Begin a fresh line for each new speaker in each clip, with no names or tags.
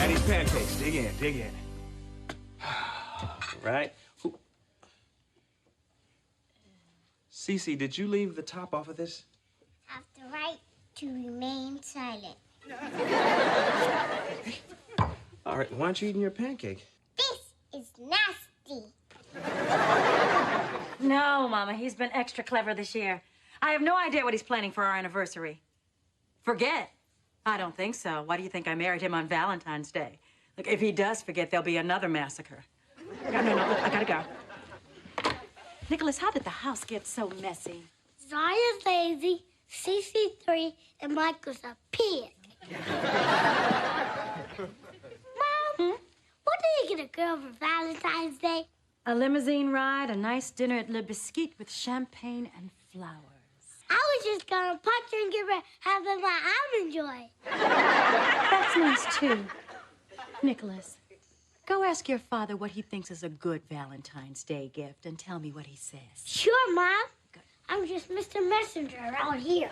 Daddy's pancakes. Dig in, dig in. Right? Cece, did you leave the top off of this?
I have the right to remain silent.
All right, why aren't you eating your pancake?
This is nasty.
No, Mama, he's been extra clever this year. I have no idea what he's planning for our anniversary. Forget? I don't think so. Why do you think I married him on Valentine's Day? Look, if he does forget, there'll be another massacre. No, look, I gotta go. Nicholas, how did the house get so messy?
Zaya's lazy, Cece 3, and Michael's a pig. Mom, what did you get a girl for Valentine's Day?
A limousine ride, a nice dinner at Le Biscuit with champagne and flowers.
I was just gonna punch her and give her half of my almond joy.
That's nice, too. Nicholas, go ask your father what he thinks is a good Valentine's Day gift and tell me what he says.
Sure, Mom. Good. I'm just Mr. Messenger around here.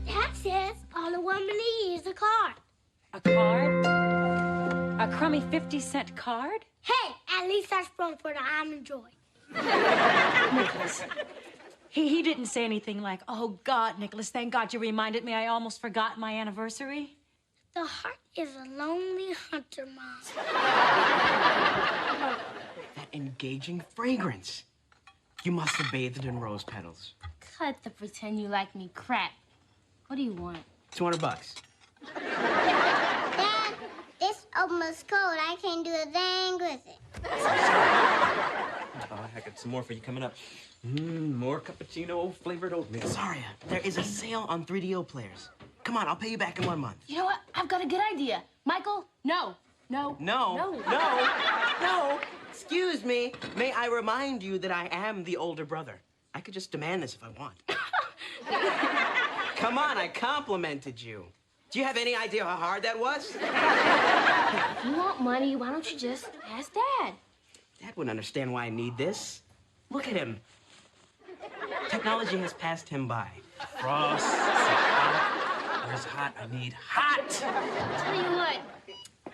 Dad says all a woman needs is a card.
A card? A crummy 50-cent card?
Hey, at least I sprung for the almond joy.
Nicholas, he didn't say anything like, oh, God, Nicholas, thank God you reminded me. I almost forgot my anniversary.
The heart is a lonely hunter, Mom.
That engaging fragrance. You must have bathed in rose petals.
Cut the pretend you like me crap. What do you want?
$200.
Dad, this almost cold. I can't do a thing with it.
Oh, I got some more for you coming up. More cappuccino flavored oatmeal. Sorry, there is a sale on 3DO players. Come on, I'll pay you back in 1 month.
You know what? I've got a good idea. Michael, no.
No. Excuse me. May I remind you that I am the older brother? I could just demand this if I want. Come on, I complimented you. Do you have any idea how hard that was?
If you want money, why don't you just ask Dad?
Dad wouldn't understand why I need this. Look at him. Technology has passed him by. Frost, hot. Where's hot? I need hot.
Tell you what,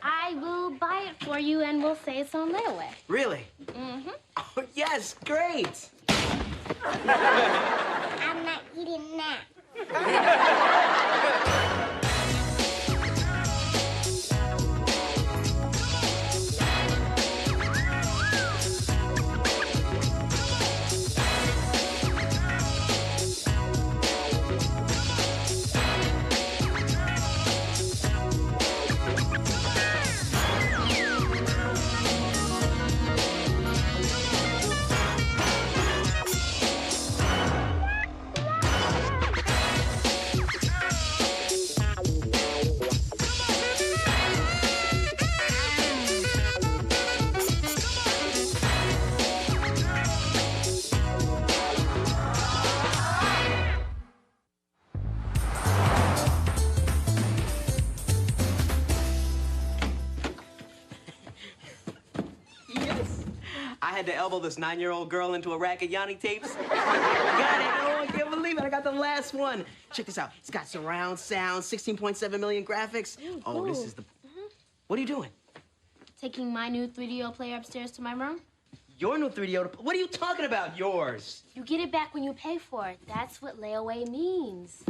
I will buy it for you and we'll say it's on layaway.
Really?
Mm-hmm.
Oh, yes, great.
I'm not eating that.
I had to elbow this 9-year-old girl into a rack of Yanni tapes. Got it. Oh, I can't believe it. I got the last one. Check this out. It's got surround sound, 16.7 million graphics. Oh, this is the... What are you doing?
Taking my new 3DO player upstairs to my room.
Your new 3DO... What are you talking about, yours?
You get it back when you pay for it. That's what layaway means.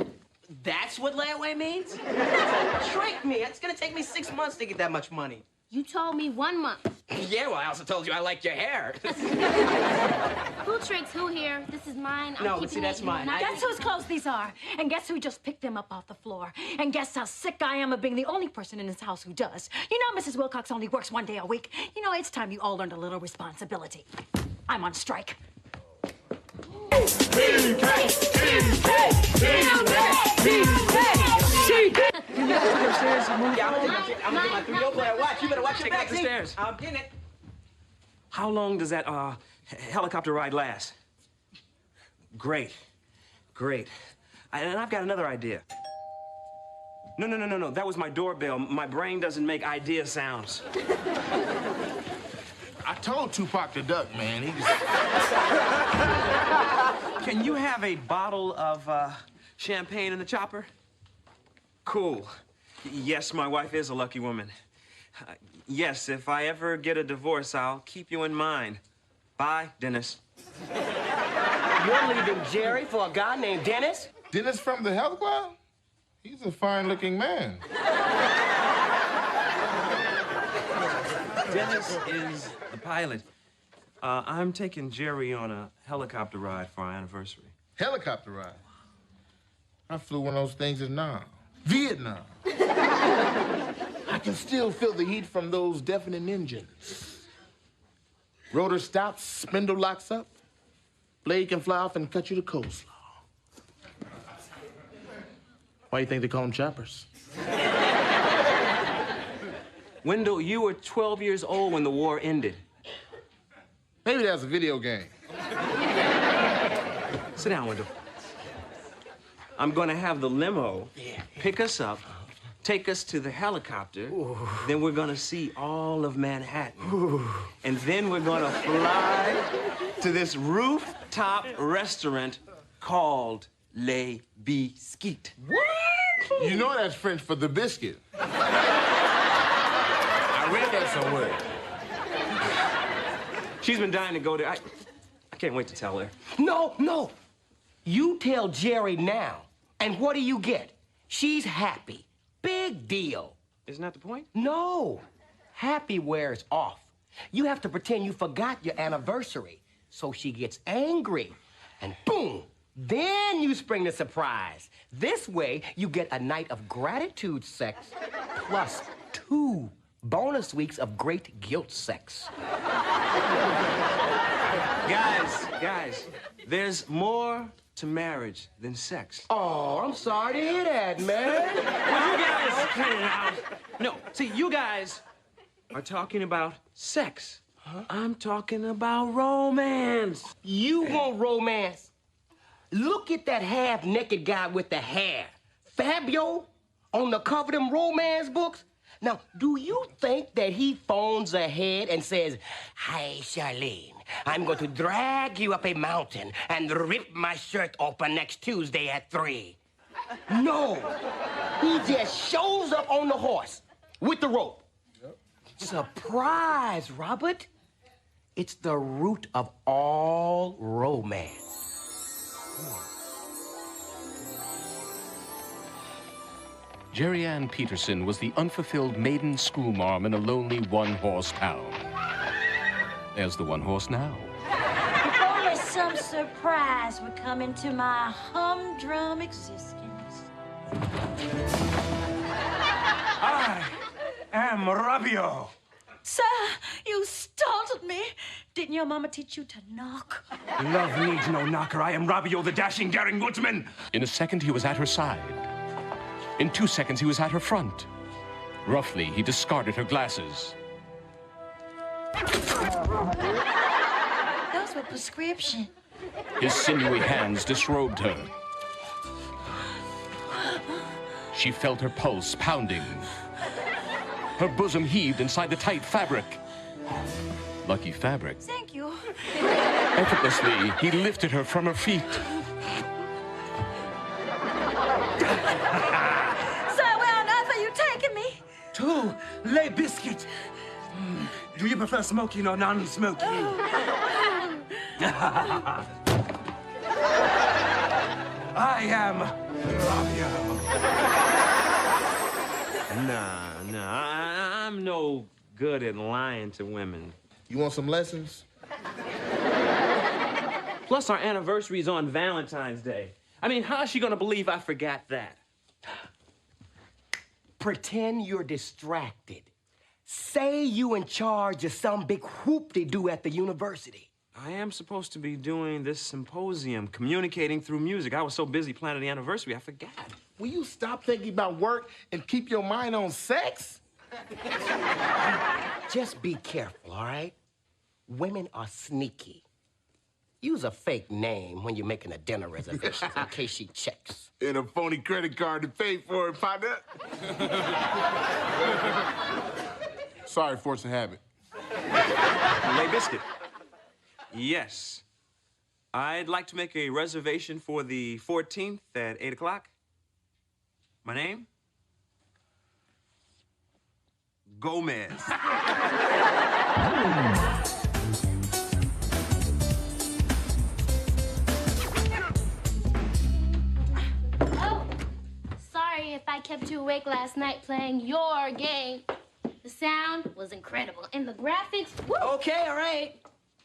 That's what layaway means? Trick me. It's gonna take me 6 months to get that much money.
You told me 1 month.
Yeah, well, I also told you I liked your hair.
Who tricks who here? This is mine. I'm
No, but
keeping
see,
it.
that's
You
mine.
will not-
Guess whose clothes these are? And guess who just picked them up off the floor? And guess how sick I am of being the only person in this house who does. You know, Mrs. Wilcox only works 1 day a week. You know, it's time you all learned a little responsibility. I'm on strike.
I'm gonna get my 3DO player. Watch, you better watch your back.
the stairs.
I'm in it.
How long does that helicopter ride last? Great. And I've got another idea. No. That was my doorbell. My brain doesn't make idea sounds.
I told Tupac the duck, man. He just...
Can you have a bottle of champagne in the chopper? Cool. Yes, my wife is a lucky woman. Yes, if I ever get a divorce, I'll keep you in mind. Bye, Dennis.
You're leaving Jerry for a guy named Dennis?
Dennis from the health club? He's a fine-looking man.
Dennis is the pilot. I'm taking Jerry on a helicopter ride for our anniversary.
Helicopter ride? I flew one of those things in Vietnam. I can still feel the heat from those deafening engines. Rotor stops, spindle locks up. Blade can fly off and cut you to coleslaw. Why do you think they call them choppers?
Wendell, you were 12 years old when the war ended.
Maybe that's a video game.
Sit down, Wendell. I'm gonna have the limo pick us up, take us to the helicopter. Ooh. Then we're gonna see all of Manhattan. Ooh. And then we're gonna fly to this rooftop restaurant called Les Biscuits.
What? You know that's French for the biscuit. I read that somewhere.
She's been dying to go there. I can't wait to tell her.
No. You tell Jerry now. And what do you get? She's happy. Big deal.
Isn't that the point?
No. Happy wears off. You have to pretend you forgot your anniversary. So she gets angry. And boom, then you spring the surprise. This way, you get a night of gratitude sex plus 2 bonus weeks of great guilt sex.
Guys, there's more to marriage than sex.
Oh, I'm sorry to hear that, man.
Well, you guys, no, see, you guys are talking about sex. Huh? I'm talking about romance.
You want romance? Look at that half-naked guy with the hair. Fabio on the cover of them romance books. Now, do you think that he phones ahead and says, "Hi, Charlene, I'm going to drag you up a mountain and rip my shirt open next Tuesday at 3"? No. He just shows up on the horse with the rope. Yep. Surprise, Robert. It's the root of all romance.
Jerry Ann Peterson was the unfulfilled maiden schoolmarm in a lonely one-horse town. There's the one horse now.
If only some surprise would come into my humdrum existence.
I am Rabio.
Sir, you startled me. Didn't your mama teach you to knock?
Love needs no knocker. I am Rabio, the dashing, daring woodsman.
In a second, he was at her side. In 2 seconds, he was at her front. Roughly, he discarded her glasses.
Those were prescription.
His sinewy hands disrobed her. She felt her pulse pounding. Her bosom heaved inside the tight fabric. Lucky fabric.
Thank you.
Effortlessly, he lifted her from her feet.
To Les Biscuits. Do you prefer smoking or non-smoking? I am Rabio. Nah, I'm no good at lying to women.
You want some lessons?
Plus, our anniversary is on Valentine's Day. I mean, how's she gonna believe I forgot that?
Pretend you're distracted. Say you in charge of some big whoop-de-doo at the university.
I am supposed to be doing this symposium, communicating through music. I was so busy planning the anniversary, I forgot.
Will you stop thinking about work and keep your mind on sex?
Just be careful, all right? Women are sneaky. Use a fake name when you're making a dinner reservation in case she checks.
And a phony credit card to pay for it, partner. Sorry, force of habit.
Les Biscuit. Yes. I'd like to make a reservation for the 14th at 8 o'clock. My name? Gomez.
Oh, sorry if I kept you awake last night playing your game. The sound was incredible, and the graphics, woo!
Okay, all right.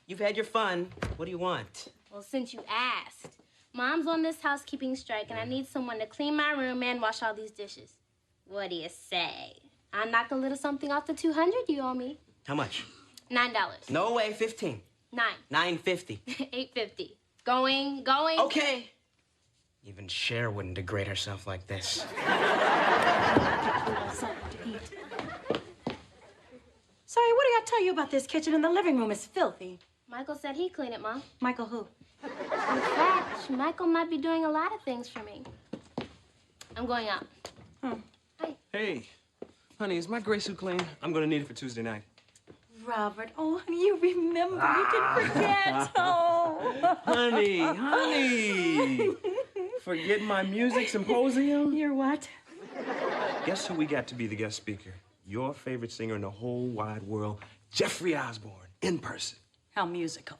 You've had your fun. What do you want?
Well, since you asked, Mom's on this housekeeping strike, and I need someone to clean my room and wash all these dishes. What do you say? I'll knock a little something off the $200 you owe me.
How much?
$9.
No way, 15.
$9.
$9.50.
$8.50. Going.
Okay. Even Cher wouldn't degrade herself like this.
Sorry, what did I tell you about this kitchen in the living room? It's filthy.
Michael said he'd clean it, Mom.
Michael who?
In fact, Michael might be doing a lot of things for me. I'm going out. Hi.
Hey, honey, is my gray suit clean? I'm gonna need it for Tuesday night.
Robert, oh, honey, you remember. You didn't forget. Oh.
Honey. Forget my music symposium?
You're what?
Guess who we got to be the guest speaker? Your favorite singer in the whole wide world, Jeffrey Osborne, in person.
How musical.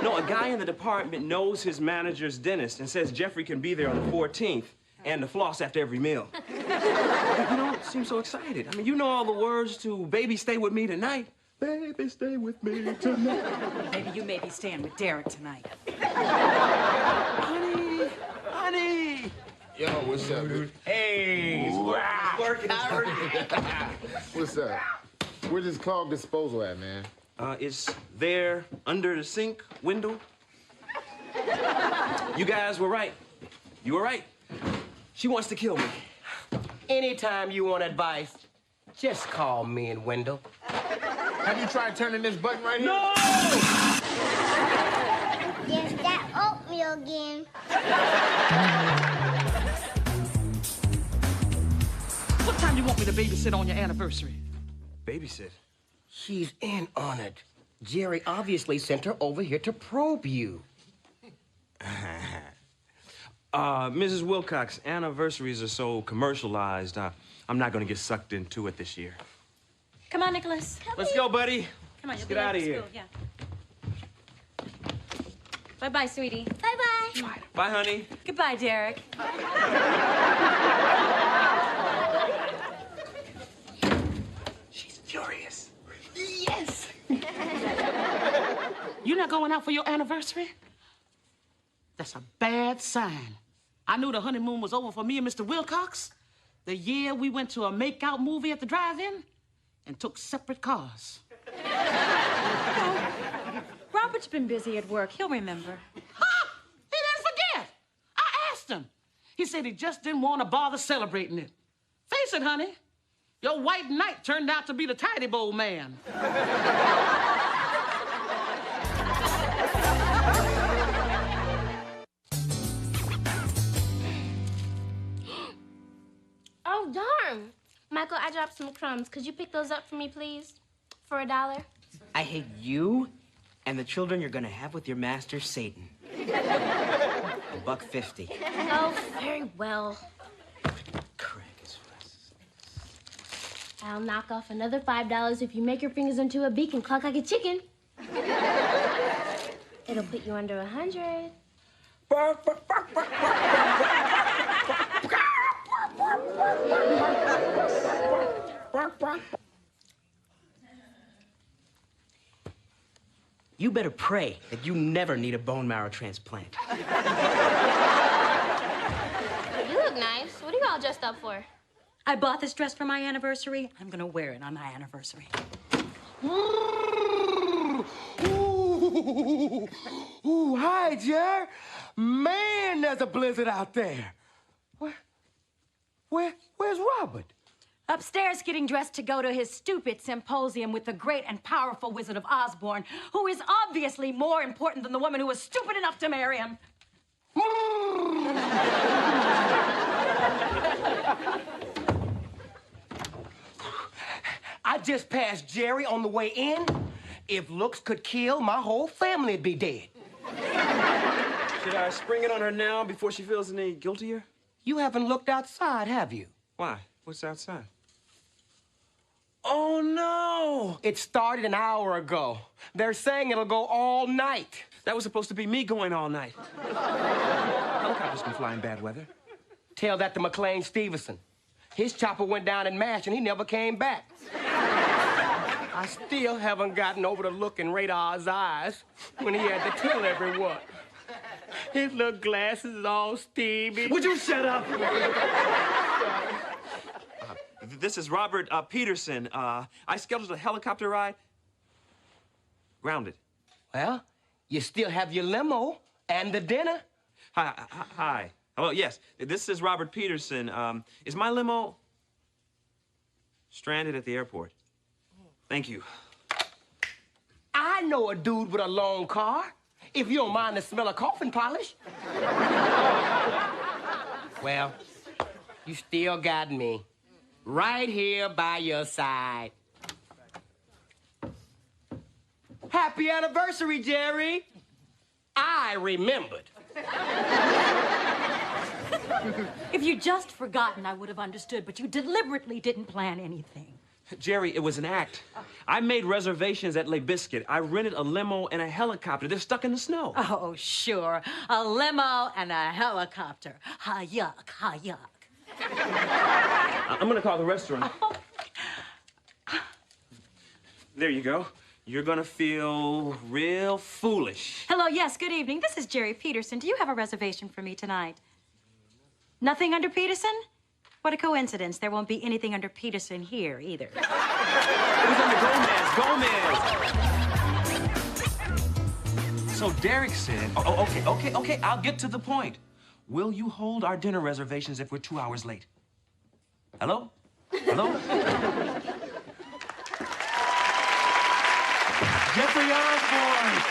No, a guy in the department knows his manager's dentist and says Jeffrey can be there on the 14th and to floss after every meal. You don't seem so excited. I mean, you know all the words to Baby Stay With Me Tonight. Baby, stay with me tonight.
Maybe you may be staying with Derek tonight.
Honey.
Yo, what's up, dude?
Hey, working out.
What's up? Where's this clog disposal at, man?
It's there under the sink window. You guys were right. You were right. She wants to kill me.
Anytime you want advice, just call me and Wendell.
Have you tried turning this button right here?
No!
There's that oatmeal again.
What time do you want me to babysit on your anniversary?
Babysit.
She's in on it. Jerry obviously sent her over here to probe you.
Mrs. Wilcox, anniversaries are so commercialized. I'm not gonna get sucked into it this year.
Come on, Nicholas.
Let's go, buddy.
Come on,
Let's
you'll
get
be late
out of
for
here.
school. Yeah. Bye-bye, sweetie.
Bye-bye.
Bye, honey.
Goodbye, Derek.
She's furious. Yes!
You not going out for your anniversary? That's a bad sign. I knew the honeymoon was over for me and Mr. Wilcox the year we went to a make-out movie at the drive-in and took separate cars.
Robert's been busy at work. He'll remember.
Ha! He didn't forget. I asked him. He said he just didn't want to bother celebrating it. Face it, honey. Your white knight turned out to be the tidy bowl man.
Oh, darn. Michael, I dropped some crumbs. Could you pick those up for me, please? For $1?
I hate you and the children you're gonna have with your master, Satan. $1.50.
Oh, very well. I'll knock off another $5 if you make your fingers into a beak and cluck like a chicken. It'll put you under 100.
You better pray that you never need a bone marrow transplant.
You look nice. What are you all dressed up for?
I bought this dress for my anniversary. I'm gonna wear it on my anniversary.
Ooh, hi, Jer. Man, there's a blizzard out there. Where's Robert?
Upstairs getting dressed to go to his stupid symposium with the great and powerful Wizard of Osborne, who is obviously more important than the woman who was stupid enough to marry him.
I just passed Jerry on the way in. If looks could kill, my whole family'd be dead.
Should I spring it on her now before she feels any guiltier?
You haven't looked outside, have you?
Why? What's outside?
Oh, no. It started an hour ago. They're saying it'll go all night.
That was supposed to be me going all night. Helicopters can fly in bad weather.
Tell that to McLean Stevenson. His chopper went down in MASH and he never came back. I still haven't gotten over the look in Radar's eyes when he had to tell everyone. His little glasses is all steamy.
Would you shut up? This is Robert Peterson. I scheduled a helicopter ride. Grounded.
Well, you still have your limo and the dinner.
Hi. Hello, yes. This is Robert Peterson. Is my limo stranded at the airport? Thank you.
I know a dude with a loan car, if you don't mind the smell of coffin polish. Well, you still got me. Right here by your side. Happy anniversary, Jerry. I remembered.
If you'd just forgotten, I would have understood, but you deliberately didn't plan anything.
Jerry, it was an act. I made reservations at Le Biscuit. I rented a limo and a helicopter. They're stuck in the snow.
Oh, sure. A limo and a helicopter. Ha yuck, ha yuck.
I'm gonna call the restaurant. There you go. You're gonna feel real foolish.
Hello, yes, good evening. This is Jerry Peterson. Do you have a reservation for me tonight? Nothing under Peterson? What a coincidence. There won't be anything under Peterson here, either.
It was under Gomez. So Derek said, okay, I'll get to the point. Will you hold our dinner reservations if we're 2 hours late? Hello?
Jeffrey Osborne!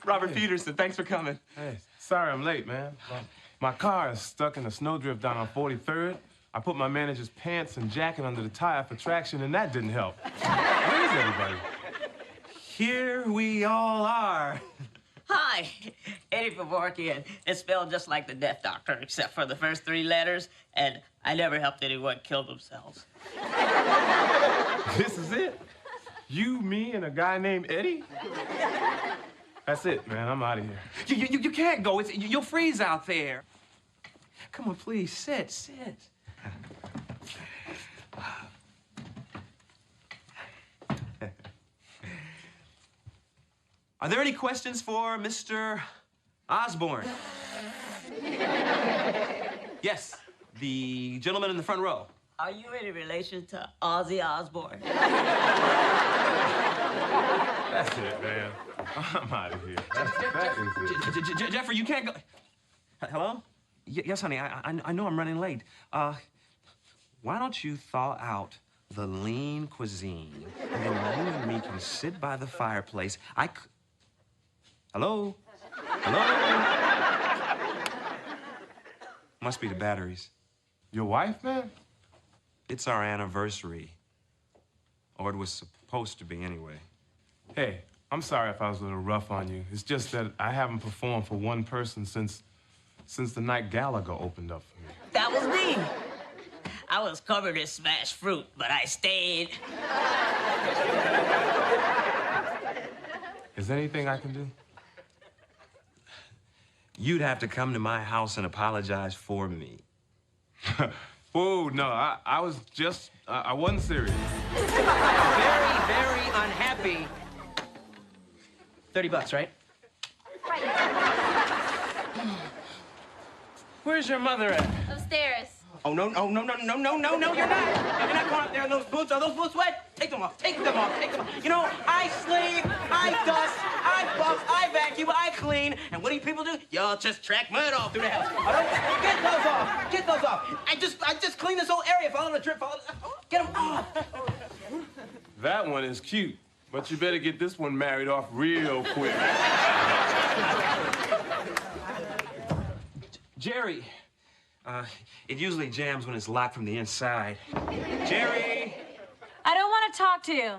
Robert Peterson, thanks for coming.
Hey, sorry I'm late, man. My car is stuck in a snowdrift down on 43rd. I put my manager's pants and jacket under the tire for traction, and that didn't help. Where is everybody?
Here we all are.
Hi, Eddie Favorkian. It's spelled just like the Death Doctor, except for the first 3 letters, and I never helped anyone kill themselves.
This is it? You, me, and a guy named Eddie? That's it, man. I'm out of here.
You can't go. You'll freeze out there. Come on, please, sit. Are there any questions for Mr. Osborne? Yes, the gentleman in the front row.
Are you any relation to Ozzy Osbourne?
That's it, man. I'm out of here. That is it.
Jeffrey, you can't go. Hello? Yes, honey, I know I'm running late. Why don't you thaw out the lean cuisine, and then you and me can sit by the fireplace. Hello? Must be the batteries.
Your wife, man?
It's our anniversary. Or it was supposed to be anyway.
Hey, I'm sorry if I was a little rough on you. It's just that I haven't performed for one person since the night Gallagher opened up for me.
That was me. I was covered in smashed fruit, but I stayed.
Is there anything I can do?
You'd have to come to my house and apologize for me.
Whoa, no, I was just, I wasn't serious.
Very, very unhappy. $30, right? Where's your mother at?
Upstairs.
Oh, no, you're not. You're not going up there. Those boots, are those boots wet? Take them off. You know, I sleep, I dust, I buff, I vacuum, I clean. And what do you people do? Y'all just track mud all through the house. Get those off. I just clean this whole area. Follow the drip, get them off.
That one is cute, but you better get this one married off real quick.
Jerry. It usually jams when it's locked from the inside. Jerry!
I don't want to talk to you.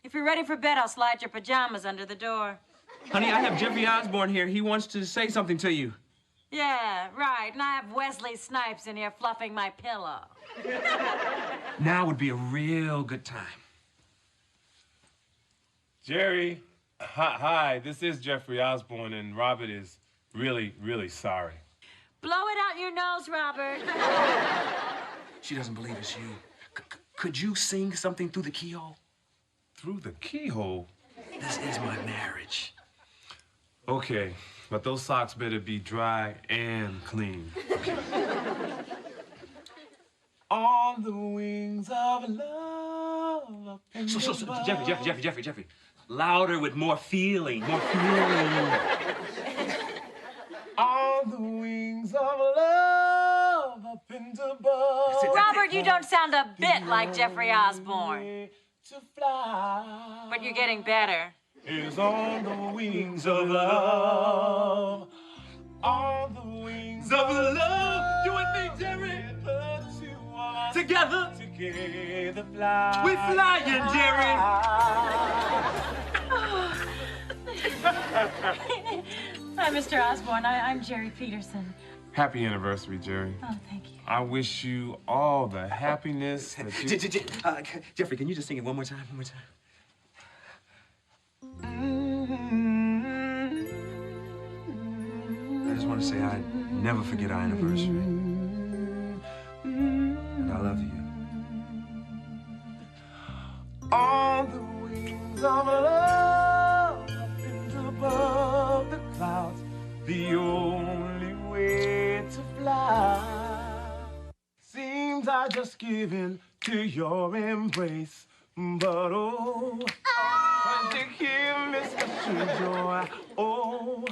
If you're ready for bed, I'll slide your pajamas under the door.
Honey, I have Jeffrey Osborne here. He wants to say something to you.
Yeah, right. And I have Wesley Snipes in here fluffing my pillow.
Now would be a real good time.
Jerry, hi, this is Jeffrey Osborne, and Robert is really, really sorry.
Blow it out your nose, Robert.
She doesn't believe it's you. Could you sing something through the keyhole?
Through the keyhole?
This is my marriage.
Okay, but those socks better be dry and clean. Okay. On the wings of love.
Jeffrey. Louder with more feeling, more feeling.
On the wings of love up and above.
Robert, you don't sound a bit like Jeffrey Osborne.
To fly.
But you're getting better.
Is on the wings of love. On the wings of love. You and me, Jerry.
Together.
Together fly.
We flying, Jerry.
Hi, Mr. Osborne. I'm Jerry Peterson.
Happy anniversary, Jerry.
Oh, thank you.
I wish you all the happiness that you...
Jeffrey, can you just sing it one more time? One more time.
I just want to say I never forget our anniversary. And I love you.
On the wings of love, up and above the clouds, the only way to fly. Seems I just give in to your embrace, but oh, when you give me such a joy, oh,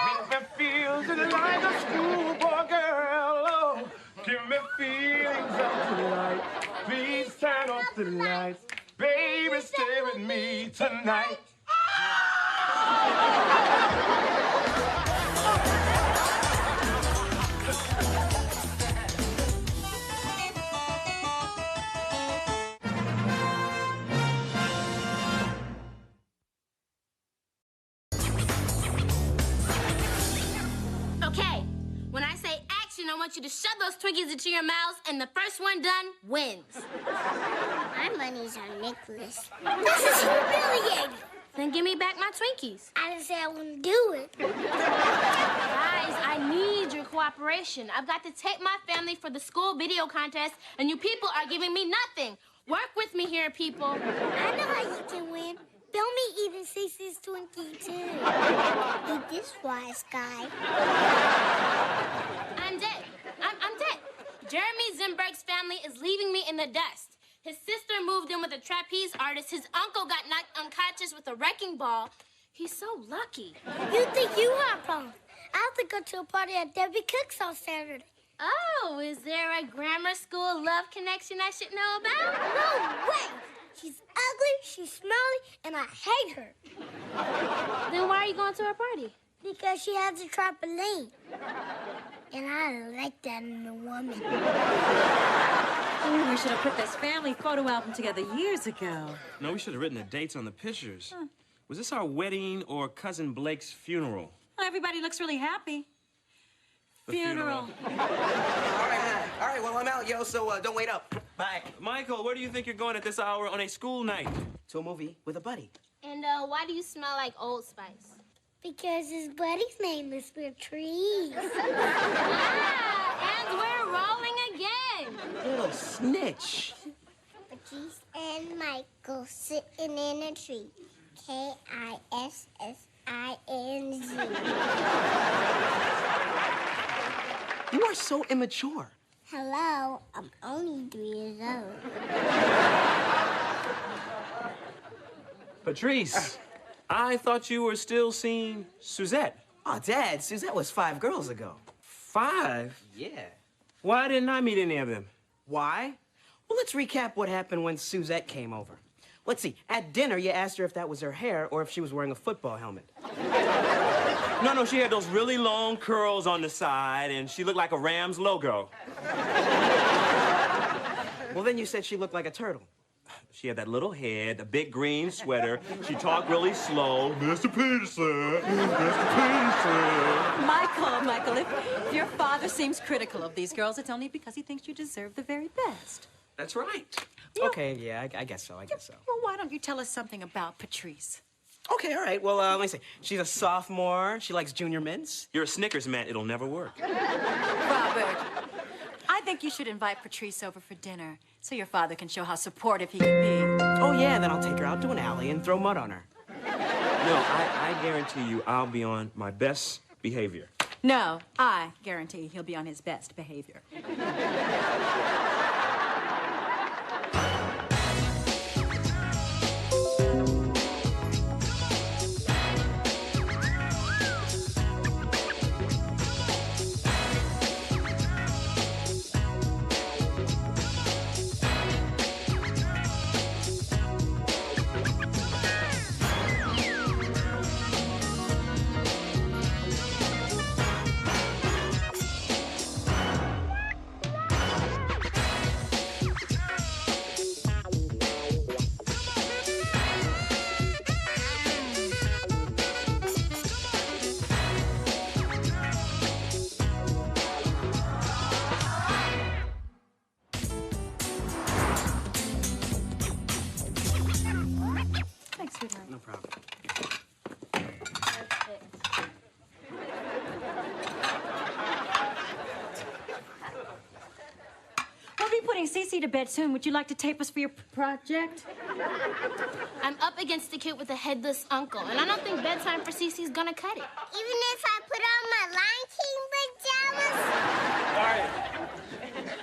make me feel just like a schoolboy girl, oh, give me feelings of delight. Please turn off the lights, baby, stay with me tonight.
Okay, when I say action, I want you to shove those Twinkies into your mouths, and the first one done wins.
My money's on Nicholas. This is humiliating.
Then give me back my Twinkies.
I didn't say I wouldn't do it.
Guys, I need your cooperation. I've got to take my family for the school video contest, and you people are giving me nothing. Work with me here, people.
I know how you can win. Film me eating Cece's Twinkie, too. Eat this wise guy.
I'm dead. I'm dead. Jeremy Zimberg's family is leaving me in the dust. His sister moved in with a trapeze artist. His uncle got knocked unconscious with a wrecking ball. He's so lucky.
You think you have problems? I have to go to a party at Debbie Cook's on Saturday.
Oh, is there a grammar school love connection I should know about?
No way! She's ugly, she's smelly, and I hate her.
Then why are you going to her party?
Because she has a trampoline. And I like that in a woman.
Oh, we should have put this family photo album together years ago.
No, we should have written the dates on the pictures. Huh. Was this our wedding or Cousin Blake's funeral?
Well, everybody looks really happy. Funeral.
All right, well, I'm out, yo, so don't wait up. Bye.
Michael, where do you think you're going at this hour on a school night?
To a movie with a buddy.
And why do you smell like Old Spice?
Because his buddy's name is Patrice.
And we're rolling again.
Little snitch.
Patrice and Michael sitting in a tree. K-I-S-S-I-N-Z.
You are so immature.
Hello, I'm only 3 years old.
Patrice, I thought you were still seeing Suzette.
Oh, Dad, Suzette was 5 girls ago.
5?
Yeah.
Why didn't I meet any of them?
Why? Well, let's recap what happened when Suzette came over. Let's see. At dinner, you asked her if that was her hair or if she was wearing a football helmet.
No, she had those really long curls on the side, and she looked like a Rams logo.
Well, then you said she looked like a turtle.
She had that little head, a big green sweater. She talked really slow. Mr. Peterson, Mr. Peterson.
Michael, Michael, if your father seems critical of these girls, it's only because he thinks you deserve the very best.
That's right.
Okay, yeah, I guess so.
Well, why don't you tell us something about Patrice?
Okay, all right. Well, let me see. She's a sophomore. She likes junior mints.
You're a Snickers man. It'll never work.
Robert, I think you should invite Patrice over for dinner so your father can show how supportive he can be.
Oh, yeah, then I'll take her out to an alley and throw mud on her.
No, I guarantee you I'll be on my best behavior.
No, I guarantee he'll be on his best behavior.
No problem.
We'll be putting Cece to bed soon. Would you like to tape us for your project?
I'm up against the kid with a headless uncle, and I don't think bedtime for Cece's gonna cut it.
Even if I put on my Lion King pajamas?
All right.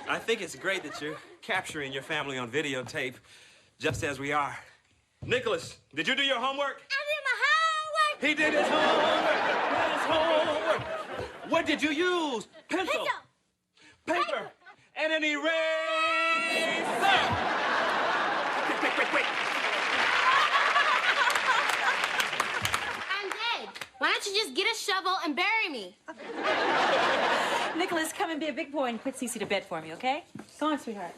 I think it's great that you're capturing your family on videotape, just as we are. Nicholas, did you do your homework?
I did my homework.
He did his homework. What did you use? Pencil. Paper. And an eraser. Quick.
I'm dead. Why don't you just get a shovel and bury me?
Nicholas, come and be a big boy and put Cece to bed for me, okay? Go on, sweetheart.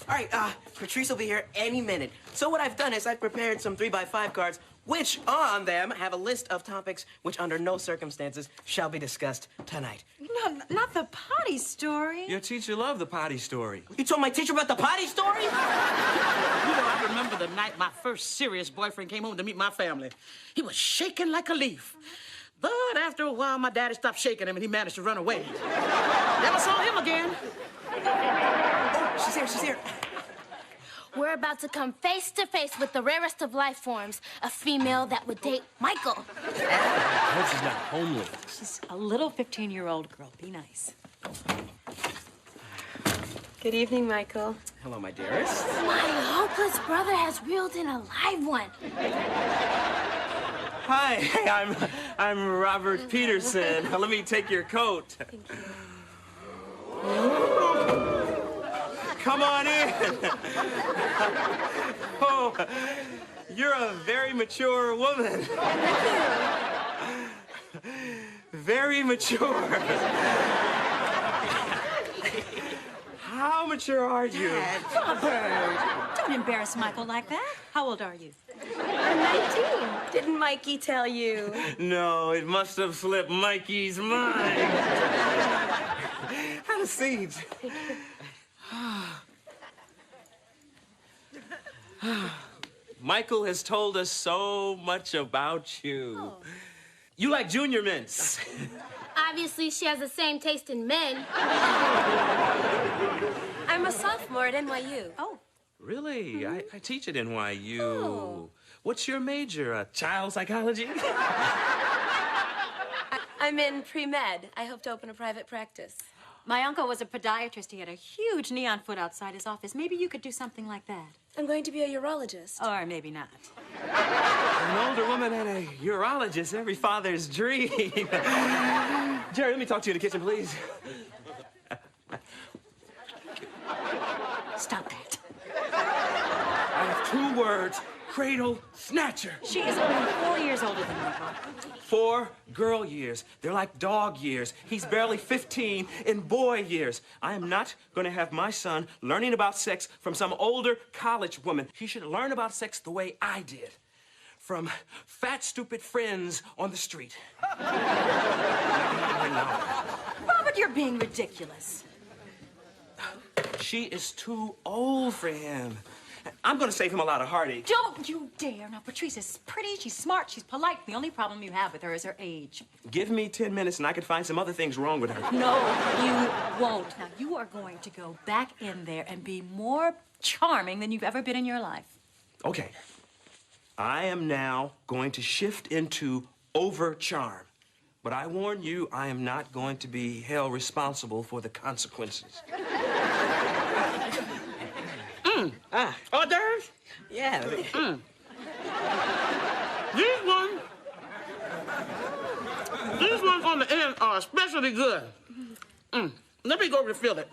All right, Patrice will be here any minute. So what I've done is I've prepared some 3x5 cards, which on them have a list of topics which under no circumstances shall be discussed tonight.
No, not the potty story.
Your teacher loved the potty story.
You told my teacher about the potty story?
You know, I remember the night my first serious boyfriend came home to meet my family. He was shaking like a leaf. But after a while, my daddy stopped shaking him and he managed to run away. Never saw him again.
Oh, she's here.
We're about to come face to face with the rarest of life forms, a female that would date Michael.
I hope she's not homely.
She's a little 15-year-old girl. Be nice.
Good evening, Michael.
Hello, my dearest.
My hopeless brother has reeled in a live one.
Hi, I'm Robert Peterson. Let me take your coat.
Thank you.
Come on in. Oh, you're a very mature woman. Very mature. How mature are you?
Robert, don't embarrass Michael like that. How old are you?
I'm 19. Didn't Mikey tell you?
No, it must have slipped Mikey's mind. Have a seat. Michael has told us so much about you.
Oh.
You like junior mints.
Obviously, she has the same taste in men.
I'm a sophomore at NYU.
Oh.
Really? I teach at NYU.
Oh.
What's your major? Child psychology?
I'm in pre-med. I hope to open a private practice.
My uncle was a podiatrist. He had a huge neon foot outside his office. Maybe you could do something like that.
I'm going to be a urologist.
Or maybe not.
An older woman and a urologist, every father's dream. Jerry, let me talk to you in the kitchen, please.
Stop that.
I have 2 words. Cradle snatcher.
She is only 4 years older than Michael.
4 girl years. They're like dog years. He's barely 15 in boy years. I am not going to have my son learning about sex from some older college woman. He should learn about sex the way I did. From fat, stupid friends on the street. I'm not going to have
being ridiculous.
She is too old for him. I'm gonna save him a lot of heartache.
Don't you dare. Now, Patrice is pretty, she's smart, she's polite. The only problem you have with her is her age.
Give me 10 minutes and I can find some other things wrong with her.
No, you won't. Now, you are going to go back in there and be more charming than you've ever been in your life.
Okay. I am now going to shift into over-charm. But I warn you, I am not going to be held responsible for the consequences.
Hors d'oeuvres?
Yeah.
These ones on the end are especially good. Let me go refill it.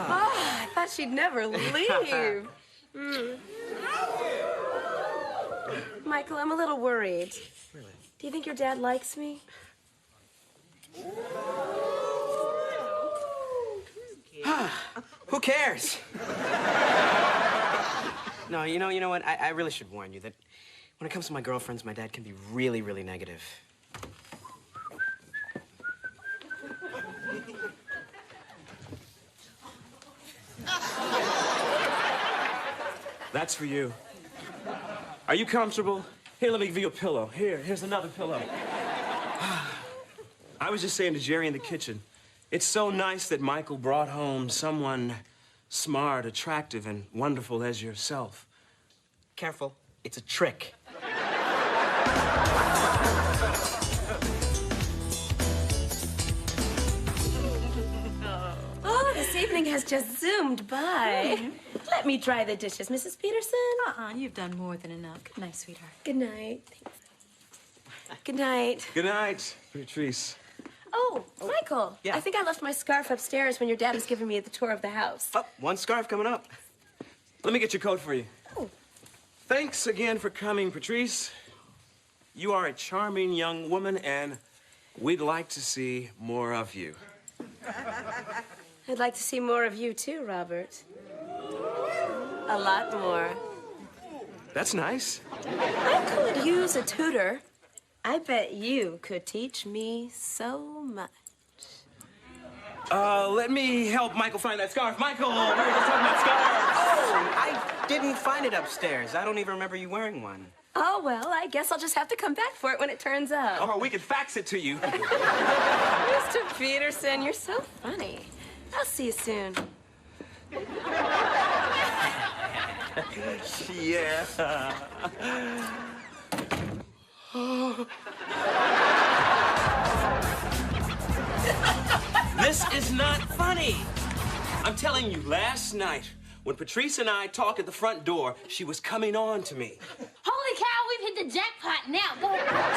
I thought she'd never leave. Michael, I'm a little worried.
Really?
Do you think your dad likes me?
Who cares? No, you know what? I really should warn you that when it comes to my girlfriends, my dad can be really, really negative.
That's for you. Are you comfortable? Here, let me give you a pillow. Here's another pillow. I was just saying to Jerry in the kitchen, it's so nice that Michael brought home someone smart, attractive, and wonderful as yourself.
Careful, it's a trick.
Oh, this evening has just zoomed by. Let me dry the dishes, Mrs. Peterson.
You've done more than enough. Good night, sweetheart.
Good night. Good night.
Good night, Patrice.
Oh, Michael.
Yeah.
I think I left my scarf upstairs when your dad was giving me the tour of the house.
Oh, one scarf coming up.
Let me get your coat for you.
Oh.
Thanks again for coming, Patrice. You are a charming young woman, and we'd like to see more of you.
I'd like to see more of you, too, Robert. A lot more.
That's nice.
I could use a tutor. I bet you could teach me so much.
Let me help Michael find that scarf. Michael, we were just talking about scarves.
Oh, I didn't find it upstairs. I don't even remember you wearing one.
Oh, well, I guess I'll just have to come back for it when it turns up.
Or we could fax it to you.
Mr. Peterson, you're so funny. I'll see you soon.
Yeah. This is not funny. I'm telling you, last night, when Patrice and I talked at the front door, she was coming on to me.
Holy cow, we've hit the jackpot now. Go.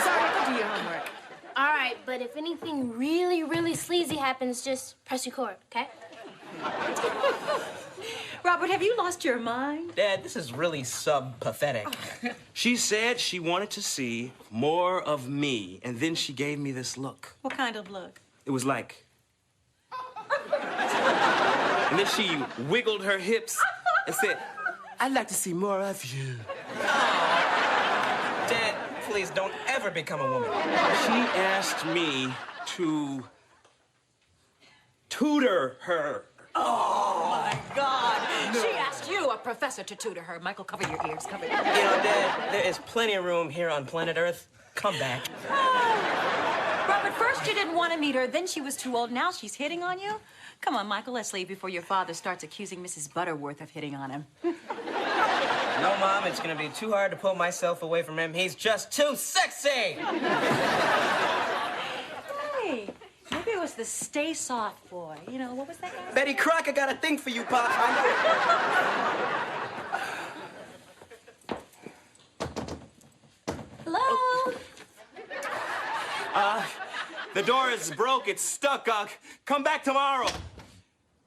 Sorry, go do your homework.
All right, but if anything really, really sleazy happens, just press record, okay?
Robert, have you lost your mind?
Dad, this is really sub-pathetic.
She said she wanted to see more of me, and then she gave me this look.
What kind of look?
It was like... And then she wiggled her hips and said, I'd like to see more of you.
Dad, please don't ever become a woman.
She asked me to tutor her.
Oh, my God. No. She asked you, a professor, to tutor her. Michael, cover your ears, cover your ears.
You know, Dad, there is plenty of room here on planet Earth. Come back.
Robert, first you didn't want to meet her, then she was too old, now she's hitting on you? Come on, Michael, let's leave before your father starts accusing Mrs. Butterworth of hitting on him.
No, Mom, it's gonna be too hard to pull myself away from him. He's just too sexy!
Hey, maybe it was the Stay Soft boy. You know, what was that guy?
Betty Crocker got a thing for you, Pop.
Hello?
The door is broke, it's stuck. Come back tomorrow.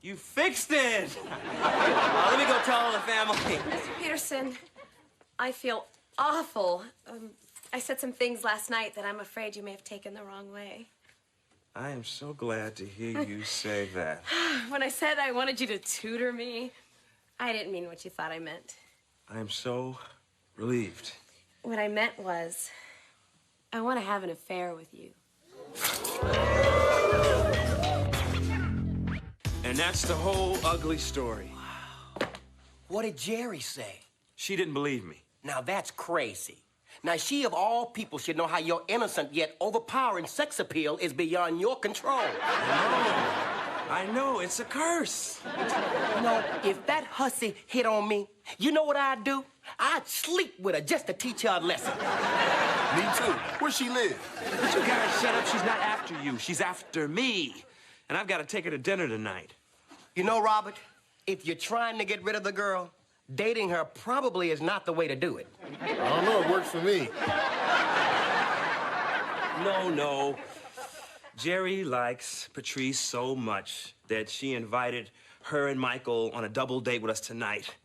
You fixed it. Let me go tell all the family.
Mr. Peterson, I feel awful. I said some things last night that I'm afraid you may have taken the wrong way.
I am so glad to hear you say that.
When I said I wanted you to tutor me, I didn't mean what you thought I meant.
I am so relieved.
What I meant was, I want to have an affair with you.
And that's the whole ugly story.
What did Jerry say?
She didn't believe me.
Now that's crazy. Now she of all people should know how your innocent yet overpowering sex appeal is beyond your control.
I know, it's a curse.
You know, if that hussy hit on me, you know what I'd do? I'd sleep with her just to teach her a lesson.
Me too. Where she live?
But you guys shut up, she's not after you, she's after me. And I've got to take her to dinner tonight.
You know, Robert, if you're trying to get rid of the girl, dating her probably is not the way to do it.
I don't know, it works for me.
No. Jerry likes Patrice so much that she invited her and Michael on a double date with us tonight.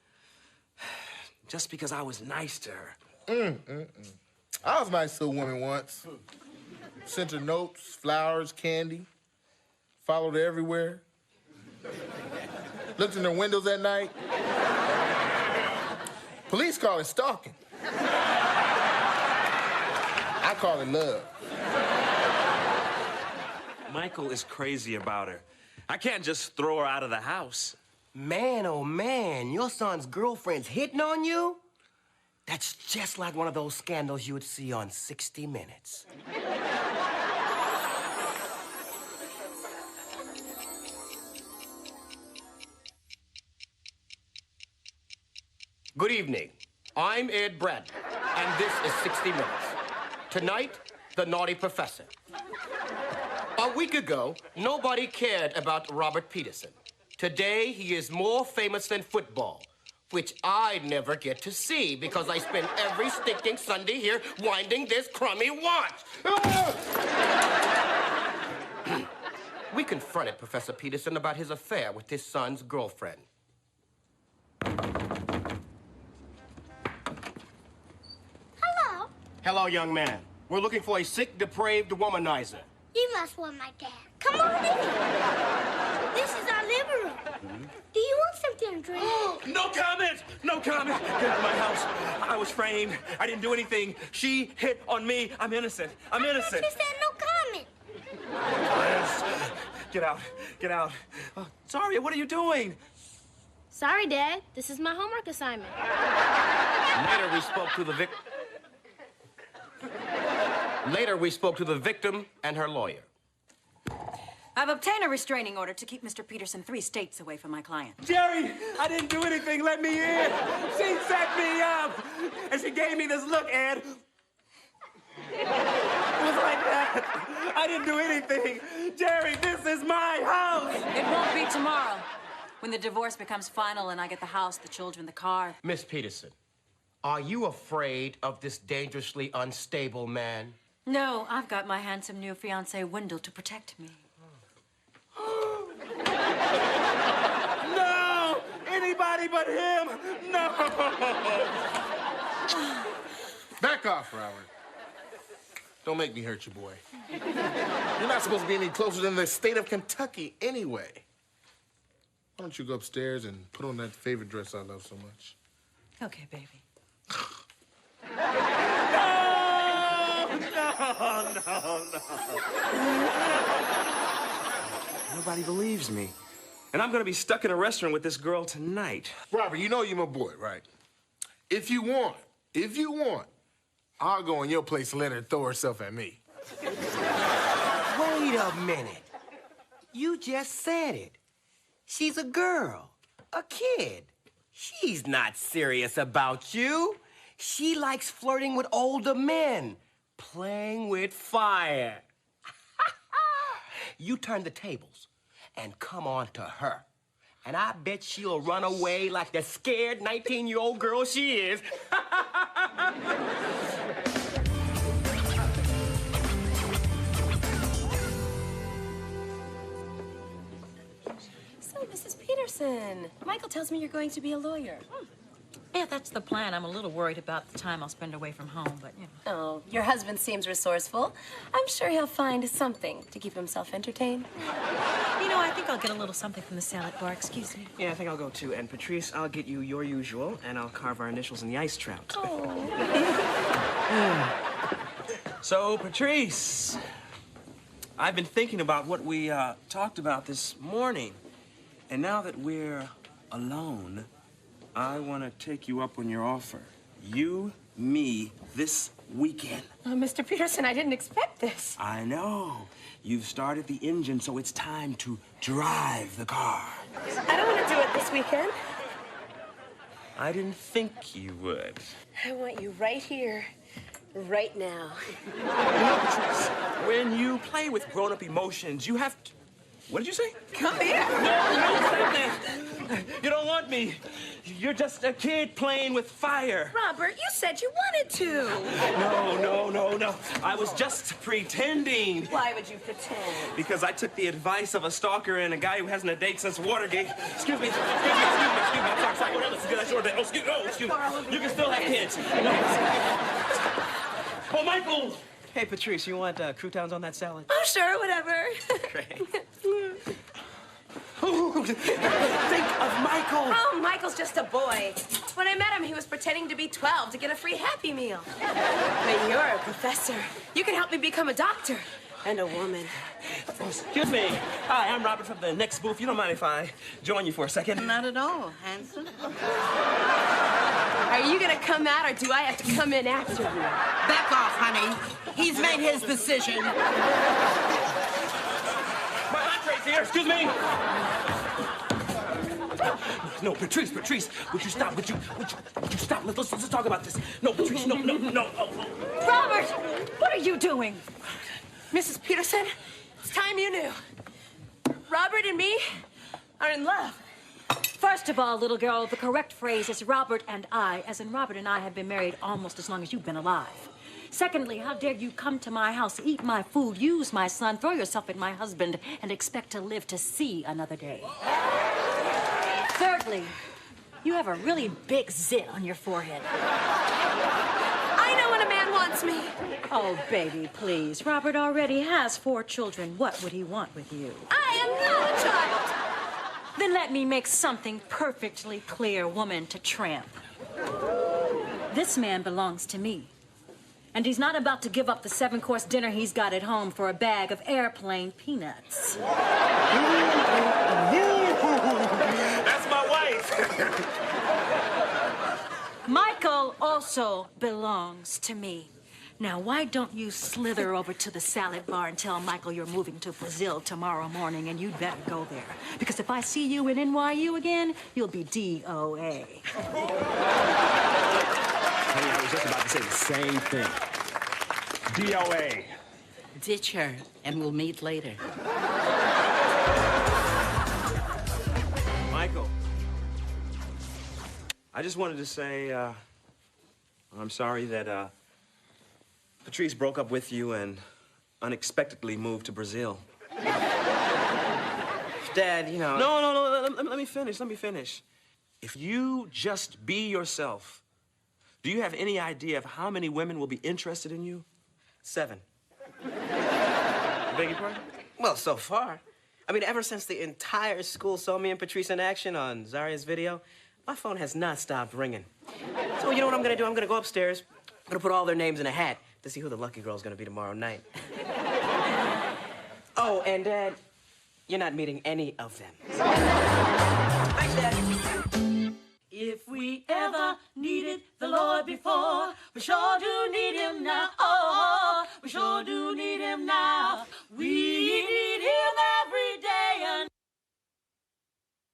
Just because I was nice to her.
I was nice to a woman once. Sent her notes, flowers, candy. Followed her everywhere. Looked in her windows at night. Police call it stalking. I call it love.
Michael is crazy about her. I can't just throw her out of the house.
Man, oh man, your son's girlfriend's hitting on you? That's just like one of those scandals you would see on 60 Minutes. Good evening. I'm Ed Bradley, and this is 60 Minutes. Tonight, the naughty professor. A week ago, nobody cared about Robert Peterson. Today, he is more famous than football, which I never get to see because I spend every stinking Sunday here winding this crummy watch. We confronted Professor Peterson about his affair with his son's girlfriend.
Hello.
Hello, young man. We're looking for a sick, depraved womanizer.
You must want my dad. Come on in. This is our living room. Do you want something to drink?
No comment! No comment! Get out of my house. I was framed. I didn't do anything. She hit on me. I'm innocent. I'm innocent.
You said no comment.
Yes. Get out. Get out. Oh, sorry, what are you doing?
Sorry, Dad. This is my homework assignment.
Later, we spoke to the victim and her lawyer.
I've obtained a restraining order to keep Mr. Peterson 3 states away from my client.
Jerry, I didn't do anything. Let me in. She set me up. And she gave me this look, Ed. It was like that. I didn't do anything. Jerry, this is my house.
It won't be tomorrow. When the divorce becomes final and I get the house, the children, the car.
Miss Peterson, are you afraid of this dangerously unstable man?
No, I've got my handsome new fiancé, Wendell, to protect me.
No! Anybody but him! No!
Back off, Robert. Don't make me hurt you, boy. You're not supposed to be any closer than the state of Kentucky anyway. Why don't you go upstairs and put on that favorite dress I love so much?
Okay, baby.
No. Nobody believes me. And I'm gonna be stuck in a restaurant with this girl tonight.
Robert, you know you're my boy, right? If you want, I'll go in your place and let her throw herself at me.
Wait a minute. You just said it. She's a girl, a kid. She's not serious about you. She likes flirting with older men, playing with fire. You turn the tables and come on to her. And I bet she'll run away like the scared 19-year-old girl she is.
So, Mrs. Peterson, Michael tells me you're going to be a lawyer.
Yeah, that's the plan. I'm a little worried about the time I'll spend away from home, but, you know.
Oh, your husband seems resourceful. I'm sure he'll find something to keep himself entertained.
You know, I think I'll get a little something from the salad bar. Excuse me.
Yeah, I think I'll go too. And Patrice, I'll get you your usual, and I'll carve our initials in the ice trout.
Oh.
So, Patrice, I've been thinking about what we talked about this morning. And now that we're alone, I want to take you up on your offer. You, me, this weekend.
Mr. Peterson, I didn't expect this.
I know. You've started the engine, so it's time to drive the car.
I don't want to do it this weekend.
I didn't think you would.
I want you right here, right now.
You know, Patrice, when you play with grown-up emotions, you have to... What did you say?
Come here.
No, stop that. You don't want me. You're just a kid playing with fire.
Robert, you said you wanted to.
No. I was just pretending.
Why would you pretend?
Because I took the advice of a stalker and a guy who hasn't a date since Watergate. Excuse me. I'm sorry. Whatever. Oh, excuse me. You can still have kids. Oh, Michael.
Hey, Patrice, you want croutons on that salad?
Oh, sure, whatever.
Great.
Think of Michael.
Oh, Michael's just a boy. When I met him, he was pretending to be 12 to get a free Happy Meal. But you're a professor. You can help me become a doctor and a woman.
Excuse me. Hi, I'm Robert from the next booth. You don't mind if I join you for a second?
Not at all, handsome.
Are you gonna come out, or do I have to come in after you?
Back off, honey. He's made his decision.
My entree's here. Excuse me. No, Patrice, would you stop? Would you stop? Let's talk about this. No, Patrice, no. Oh.
Robert, what are you doing?
Mrs. Peterson, it's time you knew. Robert and me are in love.
First of all, little girl, the correct phrase is Robert and I, as in Robert and I have been married almost as long as you've been alive. Secondly, how dare you come to my house, eat my food, use my son, throw yourself at my husband, and expect to live to see another day? Thirdly, you have a really big zit on your forehead.
I know when a man wants me.
Oh, baby, please. Robert already has 4 children. What would he want with you?
I am not a child.
Then let me make something perfectly clear, woman to tramp. This man belongs to me. And he's not about to give up the 7-course dinner he's got at home for a bag of airplane peanuts.
That's my wife.
Michael also belongs to me. Now, why don't you slither over to the salad bar and tell Michael you're moving to Brazil tomorrow morning, and you'd better go there. Because if I see you in NYU again, you'll be DOA.
Honey, I was just about to say the same thing. DOA.
Ditch her, and we'll meet later.
Michael, I just wanted to say, I'm sorry that, Patrice broke up with you and unexpectedly moved to Brazil.
Dad, you know...
No, let me finish. If you just be yourself, do you have any idea of how many women will be interested in you?
7.
I beg your pardon?
Well, so far. I mean, ever since the entire school saw me and Patrice in action on Zaria's video, my phone has not stopped ringing. So you know what I'm gonna do? I'm gonna go upstairs. I'm gonna put all their names in a hat to see who the lucky girl's gonna be tomorrow night. Oh, and Dad, you're not meeting any of them. Thanks, Dad.
If we ever needed the Lord before, we sure do need him now. Oh, we sure do need him now. We need him every day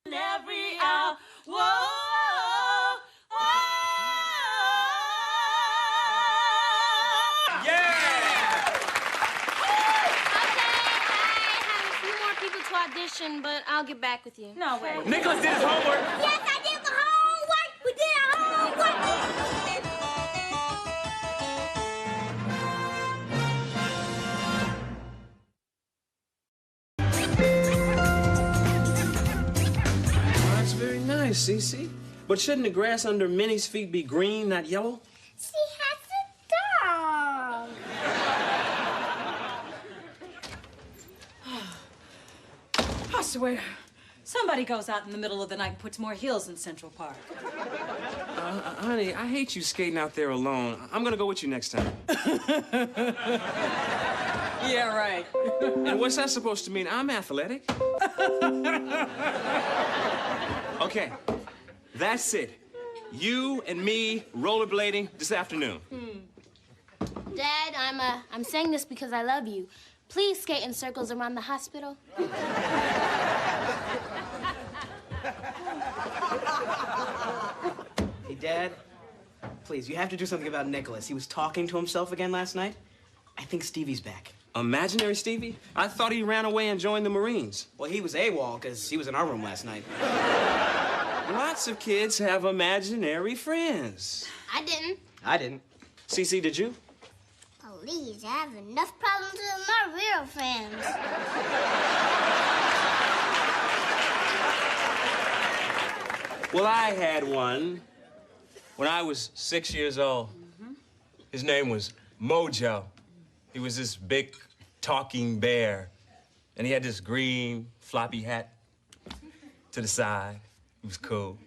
and every hour. Whoa.
Audition, but I'll get back with you.
No way.
Nicholas did his homework.
Yes, I did the homework. We did our homework.
Well, that's very nice, Cece. But shouldn't the grass under Minnie's feet be green, not yellow?
She has a dog.
I swear,
Somebody goes out in the middle of the night and puts more heels in Central Park.
Honey, I hate you skating out there alone. I'm gonna go with you next time.
Yeah, right.
And what's that supposed to mean? I'm athletic. Okay, that's it. You and me rollerblading this afternoon.
Dad, I'm saying this because I love you. Please skate in circles around the hospital.
Hey, Dad, please, you have to do something about Nicholas. He was talking to himself again last night. I think Stevie's back.
Imaginary Stevie? I thought he ran away and joined the Marines.
Well, he was AWOL because he was in our room last night.
Lots of kids have imaginary friends.
I didn't.
I didn't.
Cece, did you?
Please, I have enough problems with my real friends.
Well, I had one when I was 6 years old. His name was Mojo. He was this big talking bear, and he had this green floppy hat to the side. He was cool.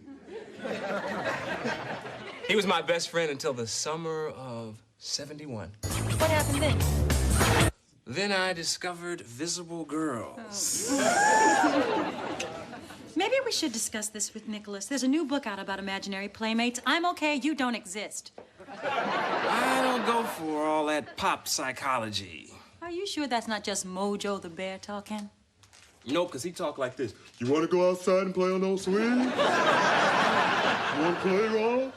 He was my best friend until the summer of '71.
What happened then?
Then I discovered Visible Girls.
Maybe we should discuss this with Nicholas. There's a new book out about imaginary playmates. I'm okay, you don't exist.
I don't go for all that pop psychology.
Are you sure that's not just Mojo the bear talking?
Nope, because he talked like this.
You want to go outside and play on those swings? You want to play, Ron?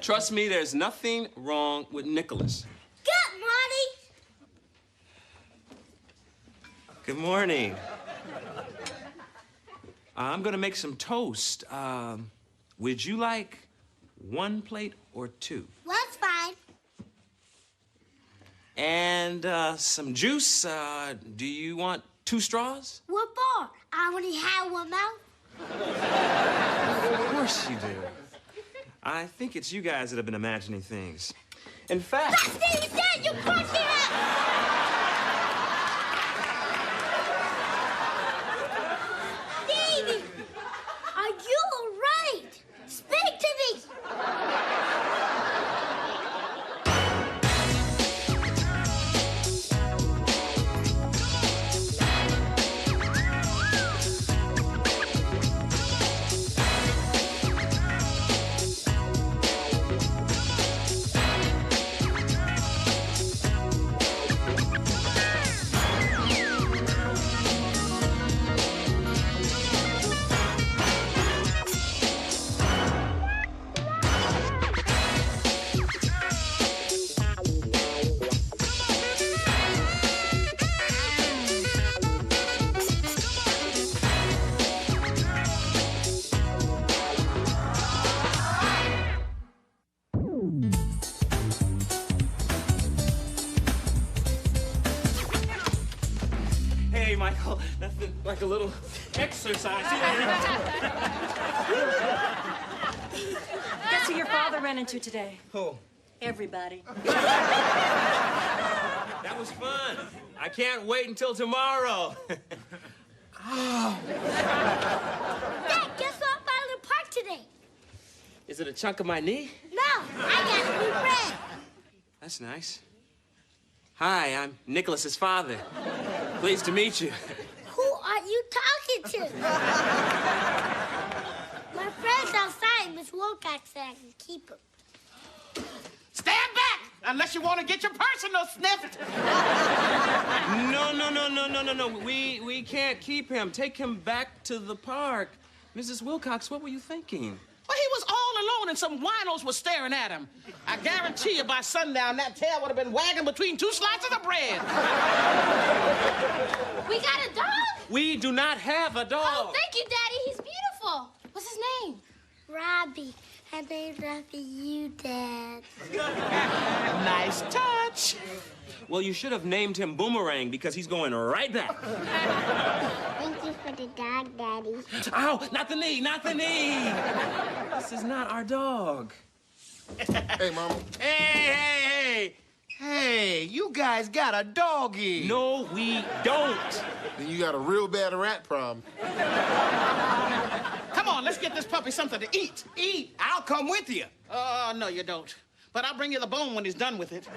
Trust me, there's nothing wrong with Nicholas.
Good, Marty.
Good morning. I'm gonna make some toast. Would you like one plate or two?
That's fine.
And some juice. Do you want 2 straws?
What for? I only have one mouth.
Of course you do. I think it's you guys that have been imagining things. In fact...
Steve, Dad, you fucked it up! Davey, are you all right? Speak to me!
Hey, Michael, nothing like a little exercise.
Guess who your father ran into today?
Who?
Everybody.
That was fun. I can't wait until tomorrow.
Dad, guess what I found in the park today?
Is it a chunk of my knee?
No, I got new bread.
That's nice. Hi, I'm Nicholas's father. Pleased to meet you.
Who are you talking to? My friend's outside. Miss Wilcox said I can keep him.
Stand back, unless you want to get your personal sniffed.
No. We can't keep him. Take him back to the park. Mrs. Wilcox, what were you thinking?
Well, he was all alone and some winos were staring at him. I guarantee you by sundown, that tail would have been wagging between 2 slices of bread.
We got a dog?
We do not have a dog.
Oh, thank you, Daddy. He's beautiful. What's his name?
Robbie. I named after you, Dad.
Nice touch.
Well, you should have named him Boomerang because he's going right back.
Thank you for the dog, Daddy.
Ow, not the knee, not the knee. This is not our dog.
Hey, Mama.
Hey.
Say, you guys got a doggy.
No, we don't.
Then you got a real bad rat problem.
Come on, let's get this puppy something to eat.
Eat. I'll come with you.
No, you don't. But I'll bring you the bone when he's done with it.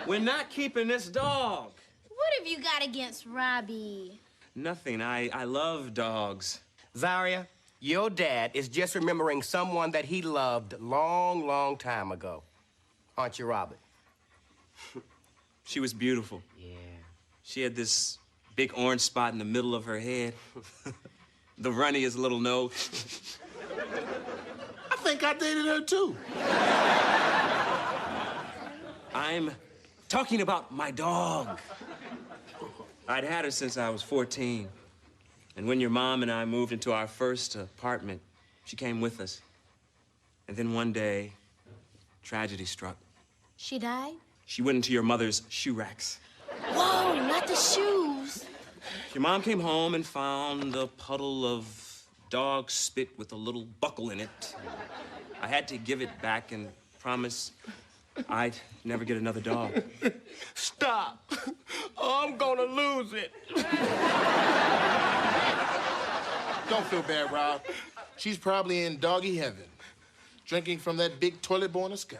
We're not keeping this dog.
What have you got against Robbie?
Nothing. I love dogs.
Zaria, your dad is just remembering someone that he loved long, long time ago. Aren't you, Robert?
She was beautiful.
Yeah.
She had this big orange spot in the middle of her head. The runniest little nose.
I think I dated her, too.
I'm talking about my dog. I'd had her since I was 14. And when your mom and I moved into our first apartment, she came with us. And then one day, tragedy struck.
She died?
She went into your mother's shoe racks.
Whoa, not the shoes.
Your mom came home and found a puddle of dog spit with a little buckle in it. I had to give it back and promise I'd never get another dog.
Stop. I'm gonna lose it.
Don't feel bad, Rob. She's probably in doggy heaven, drinking from that big toilet bowl in the sky.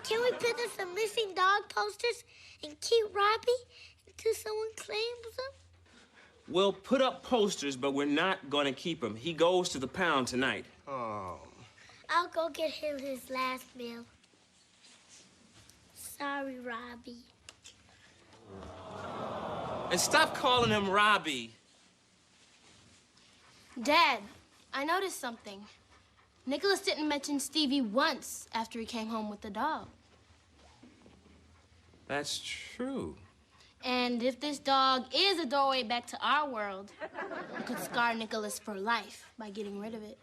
Can we put up some missing dog posters and keep Robbie until someone claims him?
We'll put up posters, but we're not gonna keep him. He goes to the pound tonight.
Oh.
I'll go get him his last meal. Sorry, Robbie.
And stop calling him Robbie.
Dad, I noticed something. Nicholas didn't mention Stevie once after he came home with the dog.
That's true.
And if this dog is a doorway back to our world, we could scar Nicholas for life by getting rid of it.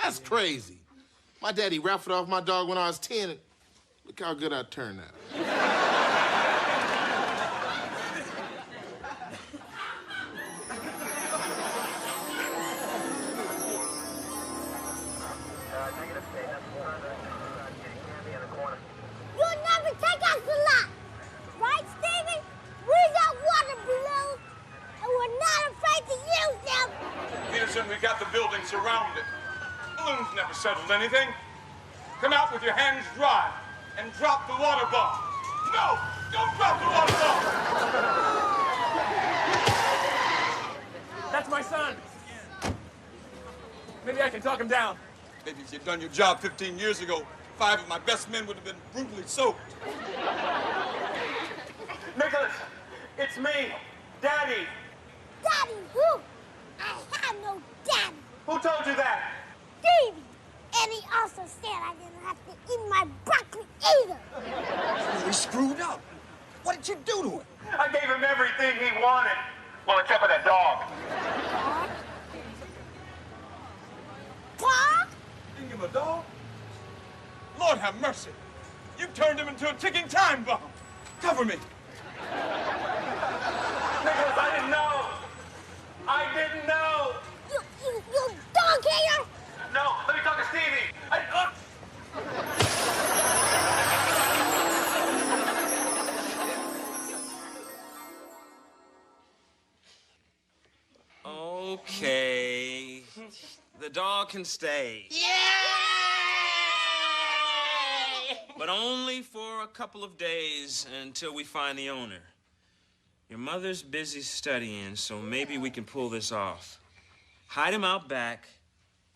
That's crazy. My daddy raffled off my dog when I was 10. And look how good I turned out.
You'll never take us a lot. Right, Stevie? We got water balloons, and we're not afraid to use them.
Peterson, we got the building surrounded. Balloons never settled anything. Come out with your hands dry and drop the water bomb. No! Don't drop the water bomb!
That's my son. Maybe I can talk him down.
Maybe if you'd done your job 15 years ago, 5 of my best men would have been brutally soaked.
Nicholas, it's me, Daddy.
Daddy who? I have no daddy.
Who told you that?
Stevie. And he also said I didn't have to eat my broccoli either.
We screwed up. What did you do to him?
I gave him everything he wanted. Well, except for that dog.
Dog?
You give him a dog? Lord have mercy. You turned him into a ticking time bomb. Cover me.
Nicholas, I didn't know. I didn't know.
You dog hater!
No, let me talk to Stevie.
Okay. The dog can stay.
Yay!
But only for a couple of days until we find the owner. Your mother's busy studying, so maybe we can pull this off. Hide him out back.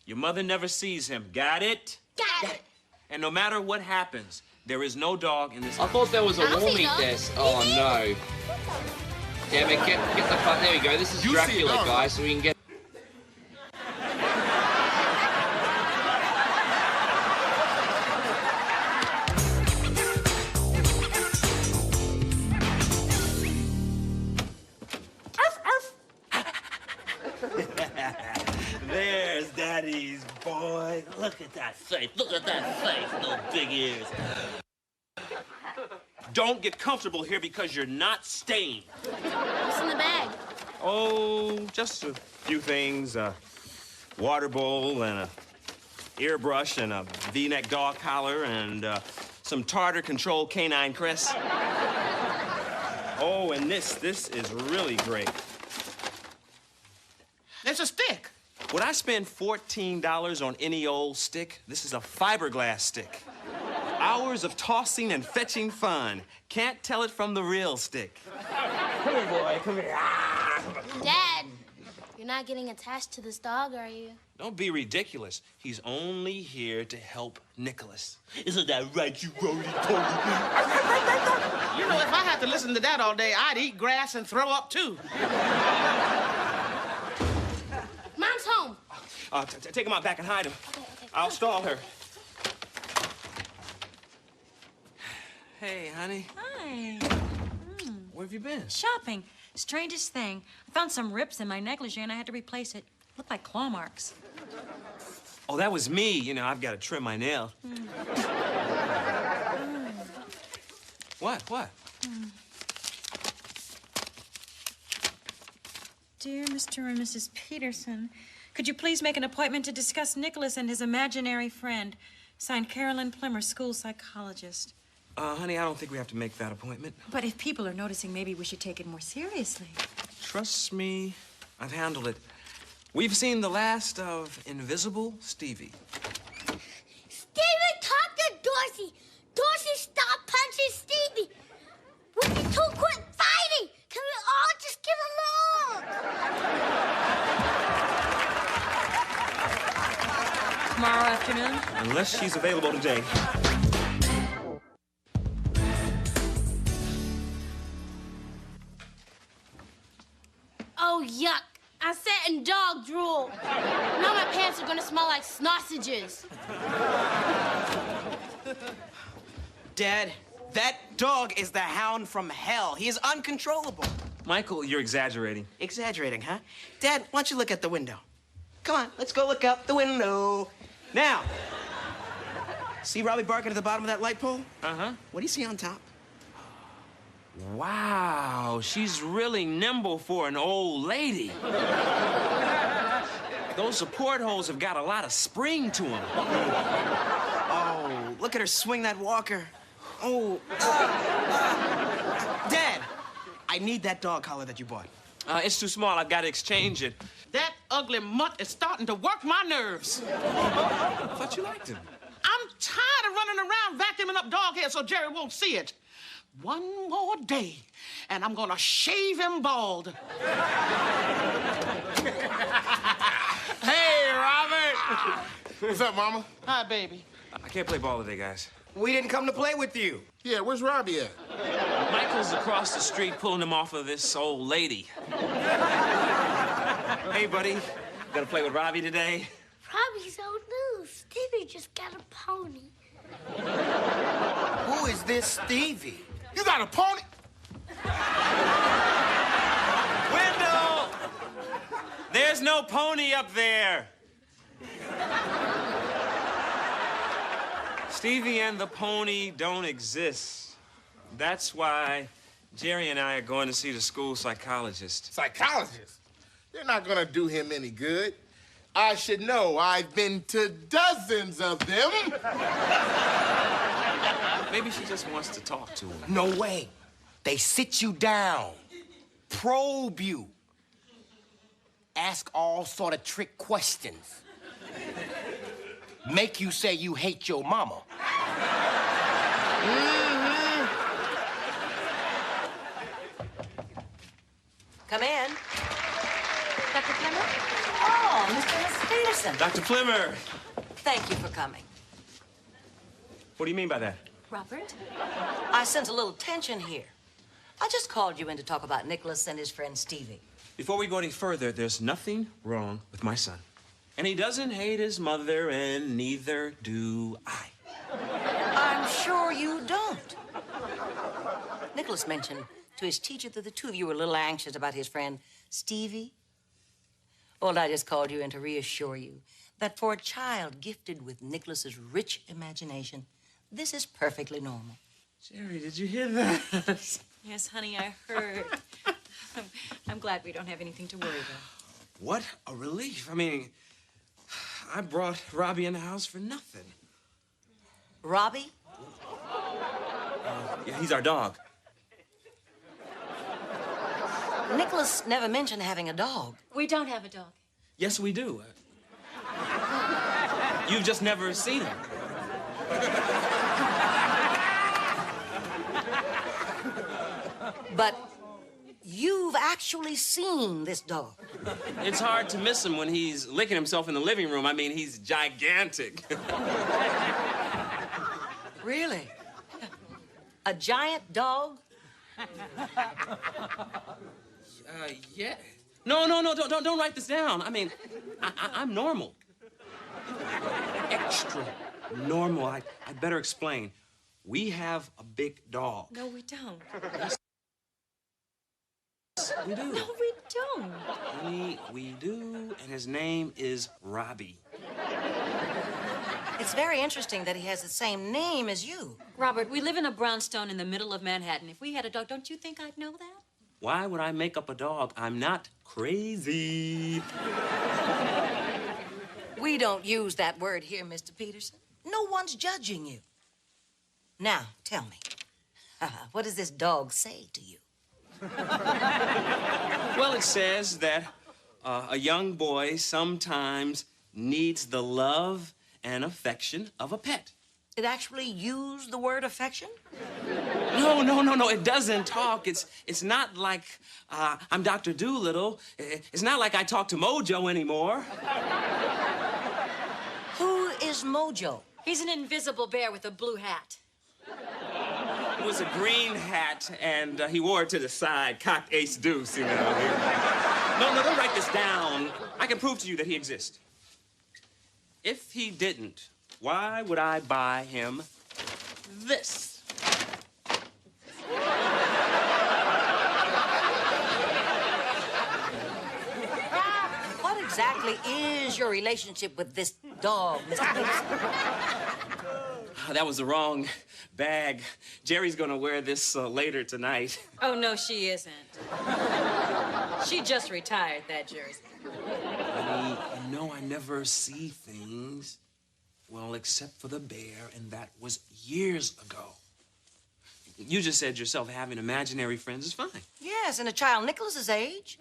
Your mother never sees him. Got it?
Got it.
And no matter what happens, there is no dog in this
I
house.
thought there was a warming desk. Oh no. Damn it, get the fuck. There we go. This is
You see it,
Dracula,
don't you?
guys, so we can get.
There's Daddy's boy. Look at that face. Look at that face. Those big ears. Don't get comfortable here because you're not staying.
What's in the bag?
Oh, just a few things. A water bowl and a airbrush and a V-neck dog collar and some tartar control canine crest. Oh, and this is really great.
It's a stick.
Would I spend $14 on any old stick? This is a fiberglass stick. Hours of tossing and fetching fun. Can't tell it from the real stick. Come here, boy, come here.
Dad, you're not getting attached to this dog, are you?
Don't be ridiculous. He's only here to help Nicholas. Isn't that right, you roly-poly?
You know, if I had to listen to that all day, I'd eat grass and throw up, too.
Mom's home.
Take him out back and hide him. I'll stall her. Hey, honey.
Hi.
Where have you been?
Shopping. Strangest thing. I found some rips in my negligee and I had to replace it. Looked like claw marks.
Oh, that was me. You know, I've got to trim my nails. What?
Dear Mr. and Mrs. Peterson, could you please make an appointment to discuss Nicholas and his imaginary friend? Signed, Carolyn Plimmer, school psychologist.
Honey, I don't think we have to make that appointment.
But if people are noticing, maybe we should take it more seriously.
Trust me, I've handled it. We've seen the last of Invisible Stevie.
Stevie, talk to Dorsey. Dorsey, stop punching Stevie. Would you two quit fighting? Can we all just get along?
Tomorrow afternoon?
Unless she's available today.
Oh, yuck. I sat in dog drool. Now my pants are gonna smell like sausages.
Dad, that dog is the hound from hell. He is uncontrollable.
Michael, you're exaggerating.
Exaggerating, huh? Dad, why don't you look at the window? Come on, let's go look out the window. Now, see Robbie barking at the bottom of that light pole?
Uh-huh.
What do you see on top?
Wow, she's really nimble for an old lady. Those support holes have got a lot of spring to them.
Oh, look at her swing that walker. Oh. Dad, I need that dog collar that you bought.
It's too small. I've got to exchange it.
That ugly mutt is starting to work my nerves.
I thought you liked him.
I'm tired of running around vacuuming up dog hair so Jerry won't see it. One more day, and I'm gonna shave him bald.
Hey, Robert! What's up, Mama?
Hi, baby.
I can't play ball today, guys.
We didn't come to play with you.
Yeah, where's Robbie at?
Michael's across the street pulling him off of this old lady. Hey, buddy. Gonna play with Robbie today?
Robbie's old news. Stevie just got a pony.
Who is this Stevie?
You got a pony?
Wendell! There's no pony up there. Stevie and the pony don't exist. That's why Jerry and I are going to see the school psychologist.
Psychologist? They're not gonna do him any good. I should know. I've been to dozens of them.
Maybe she just wants to talk to him.
No way. They sit you down, probe you, ask all sort of trick questions, make you say you hate your mama.
Come in.
Dr. Plimmer?
Oh, Mr. and Mrs. Peterson.
Dr. Plimmer!
Thank you for coming.
What do you mean by that?
Robert, I sense a little tension here. I just called you in to talk about Nicholas and his friend Stevie.
Before we go any further, there's nothing wrong with my son. And he doesn't hate his mother, and neither do I.
I'm sure you don't. Nicholas mentioned to his teacher that the two of you were a little anxious about his friend Stevie. Well, I just called you in to reassure you that for a child gifted with Nicholas's rich imagination, this is perfectly normal.
Jerry, did you hear that?
Yes, honey, I heard. I'm glad we don't have anything to worry about.
What a relief. I mean, I brought Robbie in the house for nothing.
Robbie?
Yeah, he's our dog.
Nicholas never mentioned having a dog.
We don't have a dog.
Yes, we do. You've just never seen him.
But you've actually seen this dog.
It's hard to miss him when he's licking himself in the living room. I mean, he's gigantic.
Really? A giant dog?
Yeah. No, don't write this down. I mean, I'm normal. Extra normal. I'd better explain. We have a big dog.
No, we don't.
We do.
No, we don't.
Honey, we do, and his name is Robbie.
It's very interesting that he has the same name as you.
Robert, we live in a brownstone in the middle of Manhattan. If we had a dog, don't you think I'd know that?
Why would I make up a dog? I'm not crazy.
We don't use that word here, Mr. Peterson. No one's judging you. Now, tell me, what does this dog say to you?
Well, it says that a young boy sometimes needs the love and affection of a pet.
It actually used the word affection?
No, it doesn't talk. It's not like I'm Dr. Doolittle. It's not like I talk to Mojo anymore.
Who is Mojo?
He's an invisible bear with a blue hat.
It was a green hat, and he wore it to the side, cocked ace deuce, you know. No, don't write this down. I can prove to you that he exists. If he didn't, why would I buy him this?
What exactly is your relationship with this dog, Mr. Peterson?
That was the wrong bag. Jerry's gonna wear this later tonight.
Oh, no, she isn't. She just retired, that jersey.
Honey, you know I never see things. Well, except for the bear, and that was years ago. You just said yourself having imaginary friends is fine.
Yes, in a child Nicholas's age.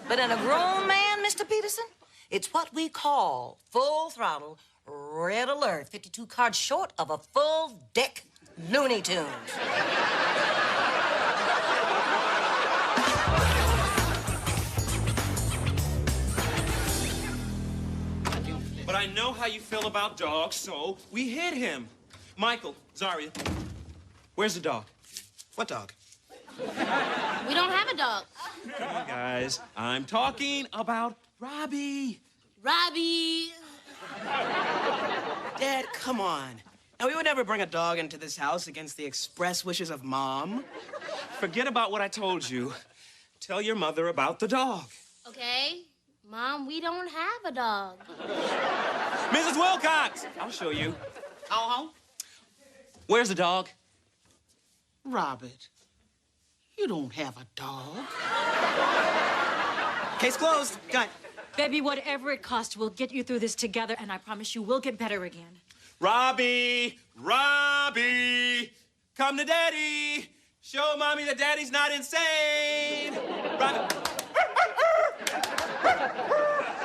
But in a grown man, Mr. Peterson, it's what we call full throttle, red alert, 52 cards short of a full deck Looney Tunes.
But I know how you feel about dogs, so we hid him. Michael, Zaria, where's the dog?
What dog?
We don't have a dog.
Hey, guys, I'm talking about Robbie.
Robbie.
Dad, come on. Now, we would never bring a dog into this house against the express wishes of Mom.
Forget about what I told you. Tell your mother about the dog.
Okay. Mom, we don't have a dog.
Mrs. Wilcox! I'll show you.
Uh-huh.
Where's the dog?
Robert, you don't have a dog.
Case closed. Cut.
Baby, whatever it costs, we'll get you through this together, and I promise you we'll get better again.
Robbie! Robbie! Come to Daddy! Show Mommy that Daddy's not insane! Robbie!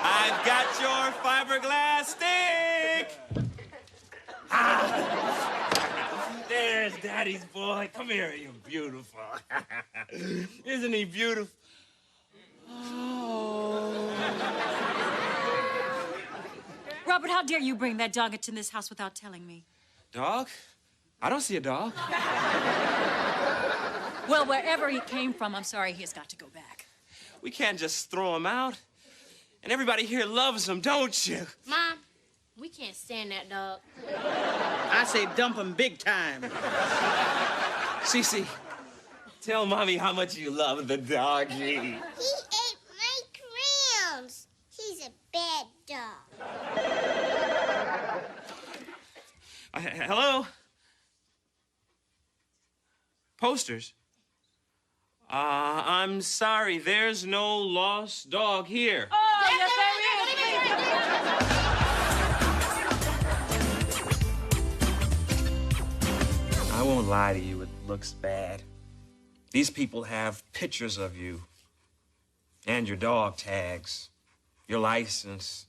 I've got your fiberglass stick! There's Daddy's boy. Come here, you beautiful. Isn't he beautiful? Oh.
Robert, how dare you bring that dog into this house without telling me?
Dog? I don't see a dog.
Well, wherever he came from, I'm sorry he has got to go back.
We can't just throw him out. And everybody here loves him, don't you?
Mom, we can't stand that dog.
I say dump him big time.
Cece, tell Mommy how much you love the doggy.
He ate my crayons. He's a bad dog.
Hello? Posters? I'm sorry, there's no lost dog here.
Oh, yes, there is.
won't lie to you, it looks bad. These people have pictures of you and your dog tags, your license,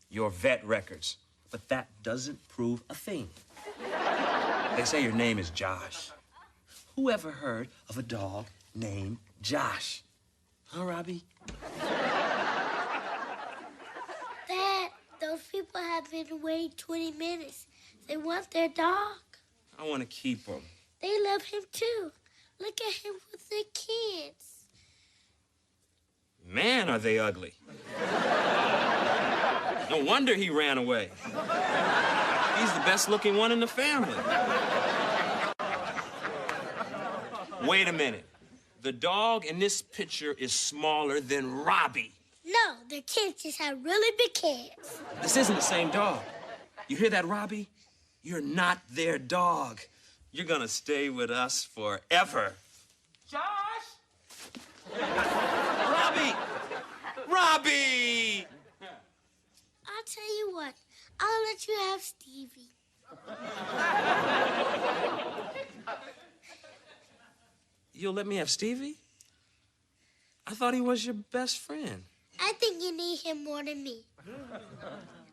your vet records. But that doesn't prove a thing. They say your name is Josh. Who ever heard of a dog named Josh? Huh, Robbie?
Dad, those people have been waiting 20 minutes. They want their dog.
I want to keep him.
They love him too. Look at him with the kids.
Man, are they ugly. No wonder he ran away. He's the best-looking one in the family. Wait a minute. The dog in this picture is smaller than Robbie.
No, their kids just have really big heads.
This isn't the same dog. You hear that, Robbie? You're not their dog. You're gonna stay with us forever.
Josh!
Robbie! Robbie!
I'll tell you what. I'll let you have Stevie.
You'll let me have Stevie? I thought he was your best friend.
I think you need him more than me.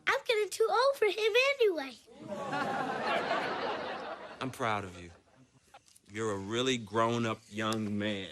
I'm getting too old for him anyway.
I'm proud of you. You're a really grown-up young man.